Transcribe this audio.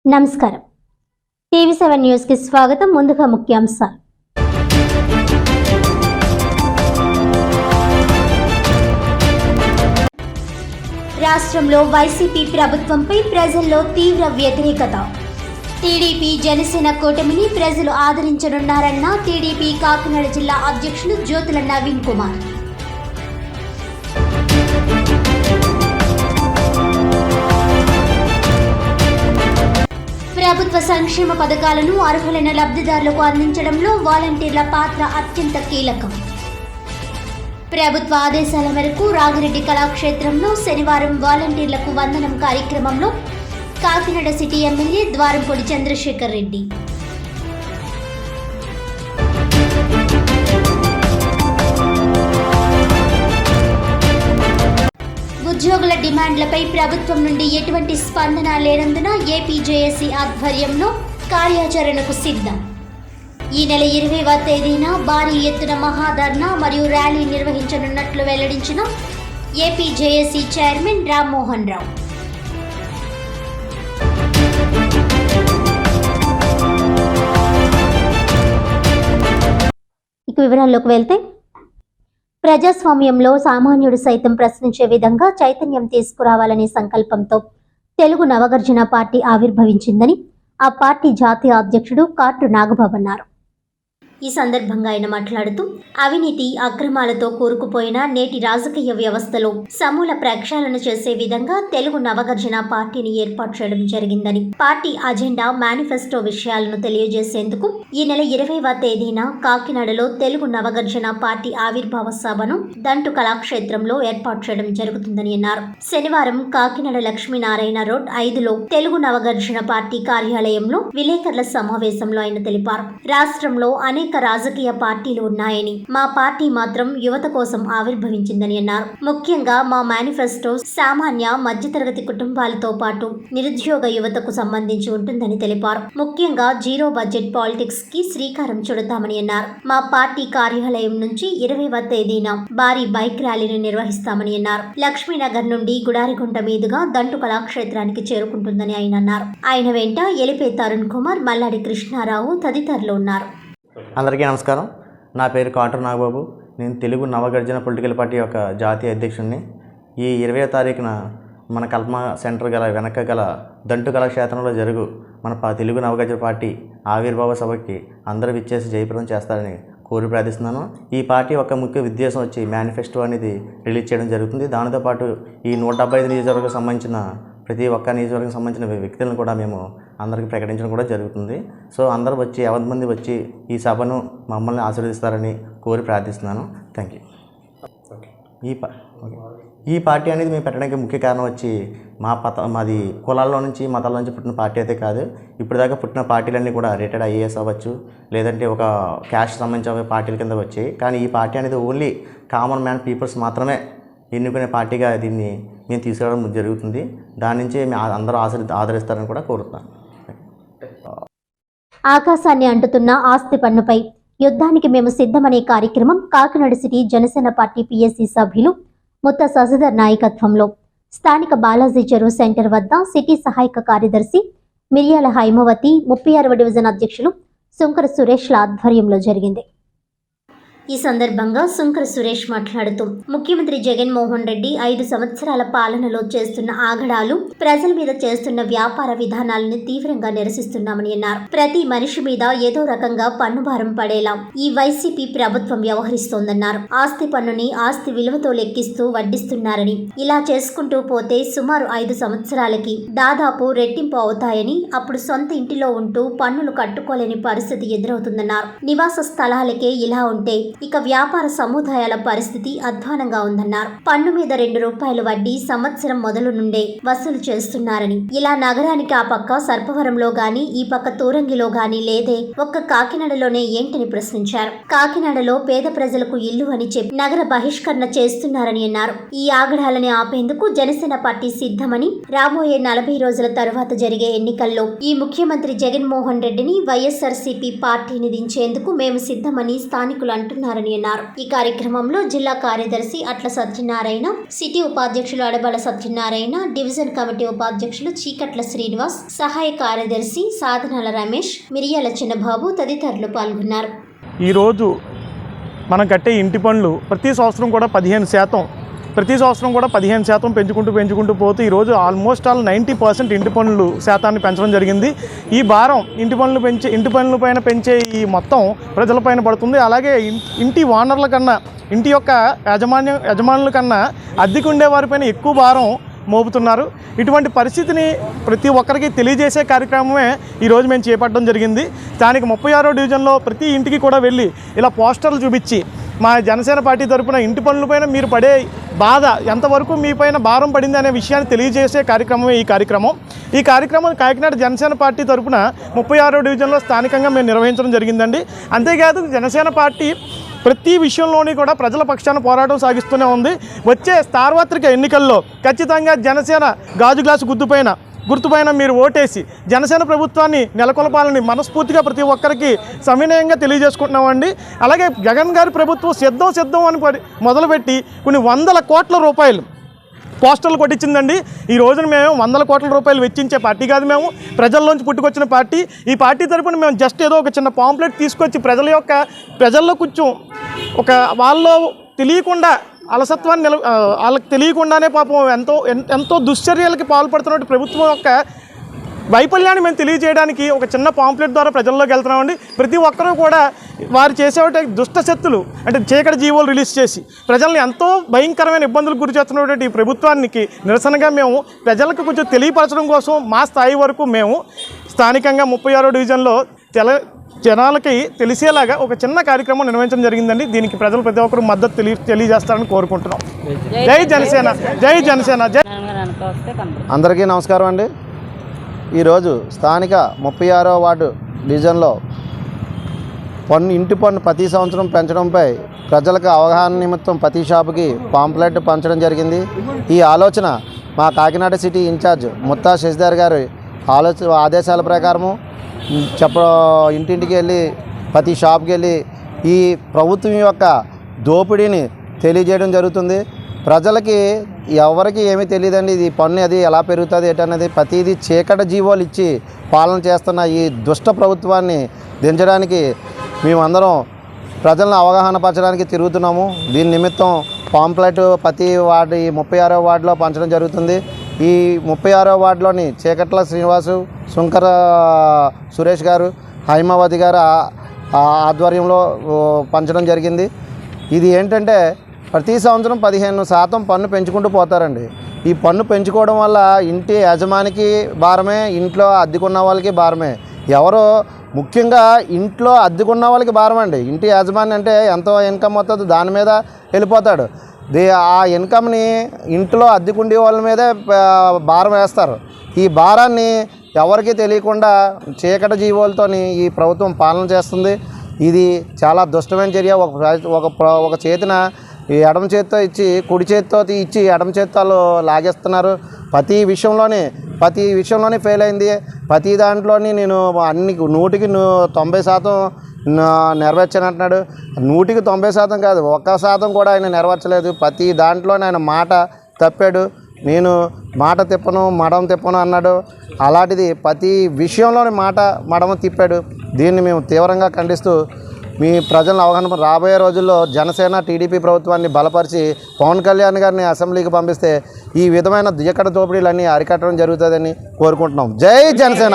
నమస్కారం. టీవీ7 న్యూస్ కి స్వాగతం. ముందుగా ముఖ్యాంశాలు. రాష్ట్రంలో వైసీపీ ప్రభుత్వంపై ప్రజల్లో తీవ్ర వ్యతిరేకత. టీడీపీ జనసేన కూటమిని ప్రజలు ఆదరించనున్నారన్న టీడీపీ కాకినాడ జిల్లా అధ్యక్షులు జ్యోతుల నవీన్ కుమార్. ప్రభుత్వ సంక్షేమ పథకాలను అర్హులైన లబ్ధిదారులకు అందించడంలో వాలంటీర్ల పాత్ర అత్యంత కీలకం. ప్రభుత్వ ఆదేశాల మేరకు రాగిరెడ్డి కళాక్షేత్రంలో శనివారం వాలంటీర్లకు వందనం కార్యక్రమంలో కాకినాడ సిటీ ఎమ్మెల్యే ద్వారంపూడి చంద్రశేఖర్ రెడ్డి. ఉద్యోగుల డిమాండ్లపై ప్రభుత్వం నుండి ఎటువంటి స్పందన లేనందున ఏపీ జేఏసీ ఆధ్వర్యంలో కార్యాచరణకు సిద్ధం. ఈ నెల 20వ తేదీన భారీ ఎత్తున మహాధర్నా మరియు ర్యాలీ నిర్వహించనున్నట్లు వెల్లడించిన AP JAC chairman Rammohan Rao. ఇక వివరాల్లోకి వెళ్తే, ప్రజాస్వామ్యంలో సామాన్యుడు సైతం ప్రశ్నించే విధంగా చైతన్యం తీసుకురావాలనే సంకల్పంతో తెలుగు నవగర్జన పార్టీ ఆవిర్భవించిందని ఆ పార్టీ జాతీయ అధ్యక్షుడు కాట్రు నాగబాబు అన్నారు. ఈ సందర్భంగా ఆయన మాట్లాడుతూ, అవినీతి అక్రమాలతో కూరుకుపోయిన నేటి రాజకీయ వ్యవస్థలో సమూల ప్రక్షాళన చేసే విధంగా తెలుగు నవగర్జన పార్టీని ఏర్పాటు చేయడం జరిగిందని, పార్టీ అజెండా మేనిఫెస్టో విషయాలను తెలియజేసేందుకు ఈ నెల 20వ తేదీన కాకినాడలో తెలుగు నవగర్జన పార్టీ ఆవిర్భావ సభను దంటు కళాక్షేత్రంలో ఏర్పాటు చేయడం జరుగుతుందని అన్నారు. శనివారం కాకినాడ లక్ష్మీనారాయణ రోడ్ 5లో తెలుగు నవగర్జన పార్టీ కార్యాలయంలో విలేకరుల సమావేశంలో ఆయన తెలిపారు. రాష్ట్రంలో అనేక రాజకీయ పార్టీలు ఉన్నాయని, మా పార్టీ మాత్రం యువత కోసం ఆవిర్భవించిందని అన్నారు. ముఖ్యంగా మా మేనిఫెస్టో సామాన్య మధ్యతరగతి కుటుంబాలతో పాటు నిరుద్యోగ యువతకు సంబంధించి ఉంటుందని తెలిపారు. ముఖ్యంగా జీరో బడ్జెట్ పాలిటిక్స్ కి శ్రీకారం చుడతామని అన్నారు. మా పార్టీ కార్యాలయం నుంచి 20వ తేదీన భారీ బైక్ ర్యాలీని నిర్వహిస్తామని అన్నారు. లక్ష్మీనగర్ నుండి గుడారిగుంట మీదుగా దంటు కళాక్షేత్రానికి చేరుకుంటుందని ఆయన అన్నారు. ఆయన వెంట ఎలిపే తరుణ్ కుమార్, మల్లాడి కృష్ణారావు తదితరులు ఉన్నారు. అందరికీ నమస్కారం. నా పేరు కాట్రు నాగబాబు. నేను తెలుగు నవగర్జన పొలిటికల్ పార్టీ యొక్క జాతీయ అధ్యక్షుడిని. ఈ 20వ తారీఖున మన కల్పన సెంటర్ గల వెనక గల దంటు కళాక్షేత్రంలో జరుగు మన తెలుగు నవగర్జన పార్టీ ఆవిర్భావ సభకి అందరూ విచ్చేసి జయప్రదం చేస్తారని కోరి ప్రార్థిస్తున్నాను. ఈ పార్టీ ఒక ముఖ్య ఉద్దేశం వచ్చి మేనిఫెస్టో అనేది రిలీజ్ చేయడం జరుగుతుంది. దానితోపాటు ఈ 175 నియోజకవర్గం సంబంధించిన ప్రతి ఒక్క నియోజకవర్గం సంబంధించిన వ్యక్తులను కూడా మేము అందరికీ ప్రకటించడం కూడా జరుగుతుంది. సో అందరూ వచ్చి 50 మంది వచ్చి ఈ సభను మమ్మల్ని ఆశీర్వదిస్తారని కోరి ప్రార్థిస్తున్నాను. Thank you. ఈ పార్టీ అనేది మేము పెట్టడానికి ముఖ్య కారణం వచ్చి మాది కులాల్లో నుంచి మతాల నుంచి పుట్టిన పార్టీ అయితే కాదు. ఇప్పటిదాకా పుట్టిన పార్టీలన్నీ కూడా రిటైర్డ్ ఐఏఎస్ అవ్వచ్చు, లేదంటే ఒక క్యాస్ట్ సంబంధించిన పార్టీల కింద వచ్చాయి. కానీ ఈ పార్టీ అనేది ఓన్లీ కామన్ మ్యాన్ పీపుల్స్ మాత్రమే ఎన్నుకునే పార్టీగా దీన్ని మేము తీసుకురావడం జరుగుతుంది. దాని నుంచి అందరూ ఆదరిస్తారని కూడా కోరుతున్నాను. ఆకాశాన్ని అంటుతున్న ఆస్తి పన్నుపై యుద్ధానికి మేము సిద్ధమనే కార్యక్రమం Kakinada city Janasena party PSC సభ్యులు ముత్త శశిధర్ నాయకత్వంలో స్థానిక బాలాజీ చెరువు సెంటర్ వద్ద సిటీ సహాయక కార్యదర్శి మిర్యాల హైమవతి, 36వ డివిజన్ అధ్యక్షులు సుంకర సురేష్ల ఆధ్వర్యంలో జరిగింది. ఈ సందర్భంగా సుంకర సురేష్ మాట్లాడుతూ, ముఖ్యమంత్రి జగన్మోహన్ రెడ్డి 5 సంవత్సరాల పాలనలో చేస్తున్న ఆగడాలు, ప్రజల మీద చేస్తున్న వ్యాపార విధానాలను తీవ్రంగా నిరసిస్తున్నామని అన్నారు. ప్రతి మనిషి మీద ఏదో రకంగా పన్నుభారం పడేలా ఈ వైసీపీ ప్రభుత్వం వ్యవహరిస్తోందన్నారు. ఆస్తి పన్నుని ఆస్తి విలువతో లెక్కిస్తూ వడ్డిస్తున్నారని, ఇలా చేసుకుంటూ పోతే సుమారు 5 సంవత్సరాలకి దాదాపు రెట్టింపు అవుతాయని, అప్పుడు సొంత ఇంటిలో ఉంటూ పన్నులు కట్టుకోలేని పరిస్థితి ఎదురవుతుందన్నారు. నివాస స్థలాలకే ఇలా ఉంటే ఇక వ్యాపార సముదాయాల పరిస్థితి అధ్వానంగా ఉందన్నారు. పన్ను మీద ₹2 వడ్డీ సంవత్సరం మొదలు నుండే వసూలు చేస్తున్నారని, ఇలా నగరానికి ఆ పక్క సర్పవరంలో గాని ఈ పక్క తూరంగిలో గాని లేదే ఒక్క కాకినాడలోనే ఏంటని ప్రశ్నించారు. కాకినాడలో పేద ప్రజలకు ఇల్లు అని చెప్పి నగర బహిష్కరణ చేస్తున్నారని అన్నారు. ఈ ఆగడాలని ఆపేందుకు జనసేన పార్టీ సిద్ధమని, రాబోయే 40 రోజుల తరువాత జరిగే ఎన్నికల్లో ఈ ముఖ్యమంత్రి జగన్మోహన్ రెడ్డిని వైఎస్ఆర్సీపీ పార్టీని దించేందుకు మేము సిద్ధమని స్థానికులు అంటున్నారు చేస్తున్నారని అన్నారు. ఈ కార్యక్రమంలో జిల్లా కార్యదర్శి అట్ల సత్యనారాయణ, సిటీ ఉపాధ్యక్షులు అడబల సత్యనారాయణ, డివిజన్ కమిటీ ఉపాధ్యక్షులు చీకట్ల శ్రీనివాస్, సహాయ కార్యదర్శి సాధనాల రమేష్, మిరియాల చిన్నబాబు తదితరులు పాల్గొన్నారు. ఈరోజు మనం కట్టే ఇంటి పన్నులు ప్రతి సంవత్సరం కూడా 15% పెంచుకుంటూ పోతూ ఈరోజు ఆల్మోస్ట్ 90% ఇంటి పన్నులు శాతాన్ని పెంచడం జరిగింది. ఈ భారం ఇంటి పన్నుల పైన పెంచే ఈ మొత్తం ప్రజలపైన పడుతుంది. అలాగే ఇంటి ఓనర్ల కన్నా, ఇంటి యొక్క యజమానుల కన్నా అద్దెకు ఉండే వారిపైన ఎక్కువ భారం మోపుతున్నారు. ఇటువంటి పరిస్థితిని ప్రతి ఒక్కరికి తెలియజేసే కార్యక్రమమే ఈరోజు మేము చేపట్టడం జరిగింది. స్థానిక 36వ డివిజన్లో ప్రతి ఇంటికి కూడా వెళ్ళి ఇలా పోస్టర్లు చూపించి మా జనసేన పార్టీ తరఫున ఇంటి పనులపైన మీరు పడే బాధ ఎంతవరకు మీ పైన భారం పడింది అనే విషయాన్ని తెలియజేసే కార్యక్రమమే ఈ కార్యక్రమం కాకినాడ జనసేన పార్టీ తరఫున 36వ డివిజన్లో స్థానికంగా మేము నిర్వహించడం జరిగిందండి. అంతేకాదు జనసేన పార్టీ ప్రతి విషయంలోని కూడా ప్రజల పక్షాన పోరాటం సాగిస్తూనే ఉంది. వచ్చే సార్వత్రిక ఎన్నికల్లో ఖచ్చితంగా జనసేన గాజు గ్లాసు గుర్తుపైన మీరు ఓటేసి జనసేన ప్రభుత్వాన్ని నెలకొల్పాలని మనస్ఫూర్తిగా ప్రతి ఒక్కరికి సవినయంగా తెలియజేసుకుంటున్నామండి. అలాగే జగన్ గారి ప్రభుత్వం సిద్ధం అని మొదలుపెట్టి కొన్ని 100 కోట్ల రూపాయలు పోస్టర్లు కొట్టించిందండి. ఈ రోజున మేము 100 కోట్ల రూపాయలు వెచ్చించే పార్టీ కాదు, మేము ప్రజల్లోంచి పుట్టుకొచ్చిన పార్టీ. ఈ పార్టీ తరపున మేము జస్ట్ ఏదో ఒక చిన్న పాంప్లెట్ తీసుకొచ్చి ప్రజల్లో కొంచెం ఒక వాళ్ళలో తెలియకుండా అలసత్వాన్ని వాళ్ళకి తెలియకుండానే పాపం ఎంతో దుశ్చర్యలకి పాల్పడుతున్నట్టు ప్రభుత్వం యొక్క వైఫల్యాన్ని మేము తెలియజేయడానికి ఒక చిన్న పాంప్లెట్ ద్వారా ప్రజల్లోకి వెళ్తున్నామండి. ప్రతి ఒక్కరూ కూడా వారు చేసేటువంటి దుష్ట శక్తులు అంటే చీకటి జీవోలు రిలీజ్ చేసి ప్రజల్ని ఎంతో భయంకరమైన ఇబ్బందులకు గురి చేస్తున్నటువంటి ఈ ప్రభుత్వానికి నిరసనగా మేము ప్రజలకు కొంచెం తెలియపరచడం కోసం మా స్థాయి వరకు మేము స్థానికంగా 36వ డివిజన్లో జనాలకి తెలిసేలాగా ఒక చిన్న కార్యక్రమం నిర్వహించడం జరిగిందండి. దీనికి ప్రజలు ప్రతి ఒక్కరు మద్దతు తెలియజేస్తారని కోరుకుంటున్నాం. జై జనసేన, జై జనసేన, జై. అందరికీ నమస్కారం అండి. ఈరోజు స్థానిక 36వ వార్డు డివిజన్లో ఇంటి పన్ను ప్రతి సంవత్సరం పెంచడంపై ప్రజలకు అవగాహన నిమిత్తం ప్రతి షాపుకి పాంప్లెట్ పంచడం జరిగింది. ఈ ఆలోచన మా కాకినాడ సిటీ ఇన్ఛార్జ్ ముత్తా శశిధర్ గారి ఆదేశాల ప్రకారము ఇంటింటికి వెళ్ళి ప్రతి షాప్కి వెళ్ళి ఈ ప్రభుత్వం యొక్క దోపిడీని తెలియజేయడం జరుగుతుంది. ప్రజలకి ఎవరికి ఏమీ తెలియదండి, ఇది పన్ను అది ఎలా పెరుగుతుంది ఏంటనేది. ప్రతిదీ చీకటి జీవోలు ఇచ్చి పాలన చేస్తున్న ఈ దుష్ట ప్రభుత్వాన్ని దించడానికి మేమందరం ప్రజలను అవగాహన పరచడానికి తిరుగుతున్నాము. దీని నిమిత్తం పాంప్లెట్ ప్రతి వార్డు ఈ 36వ వార్డులో పంచడం జరుగుతుంది. ఈ 36వ వార్డులోని చీకట్ల శ్రీనివాసు, శుంకర సురేష్ గారు, హైమావతి గారు ఆధ్వర్యంలో పంచడం జరిగింది. ఇది ఏంటంటే ప్రతి సంవత్సరం 15% పన్ను పెంచుకుంటూ పోతారండి. ఈ పన్ను పెంచుకోవడం వల్ల ఇంటి యజమానికి భారమే, ఇంట్లో అద్దెకున్న వాళ్ళకి భారమే. ఎవరో ముఖ్యంగా ఇంట్లో అద్దెకున్న వాళ్ళకి భారం అండి. ఇంటి యజమాని అంటే ఎంతో ఇన్కమ్ వస్తుందో దాని మీద వెళ్ళిపోతాడు. ఆ ఇన్కమ్ని ఇంట్లో అద్దెకుండే వాళ్ళ మీదే భారం వేస్తారు. ఈ భారాన్ని ఎవరికి తెలియకుండా చీకటి జీవోలతో ఈ ప్రభుత్వం పాలన చేస్తుంది. ఇది చాలా దుష్టమైన చర్య. ఒక చేతిన ఈ ఎడమ చేతితో ఇచ్చి కుడి చేతితో ఇచ్చి ఎడమ చేతితో లాగేస్తున్నారు. ప్రతి విషయంలోనే ఫెయిల్ అయింది. ప్రతి దాంట్లోని నేను 100% నెరవేర్చానంటున్నాడు. 100% కాదు, 1% కూడా ఆయన నెరవేర్చలేదు. ప్రతి దాంట్లోనే ఆయన మాట తప్పాడు. నేను మాట తిప్పను, మడం తిప్పను అన్నాడు. అలాంటిది ప్రతి విషయంలోని మడమ తిప్పాడు. దీన్ని మేము తీవ్రంగా ఖండిస్తూ మీ ప్రజలను అవగాహన రాబోయే రోజుల్లో జనసేన టీడీపీ ప్రభుత్వాన్ని బలపరిచి పవన్ కళ్యాణ్ గారిని అసెంబ్లీకి పంపిస్తే ఈ విధమైన దియకడ దోపిడీలన్నీ అరికట్టడం జరుగుతుందని కోరుకుంటున్నాం. జై జనసేన.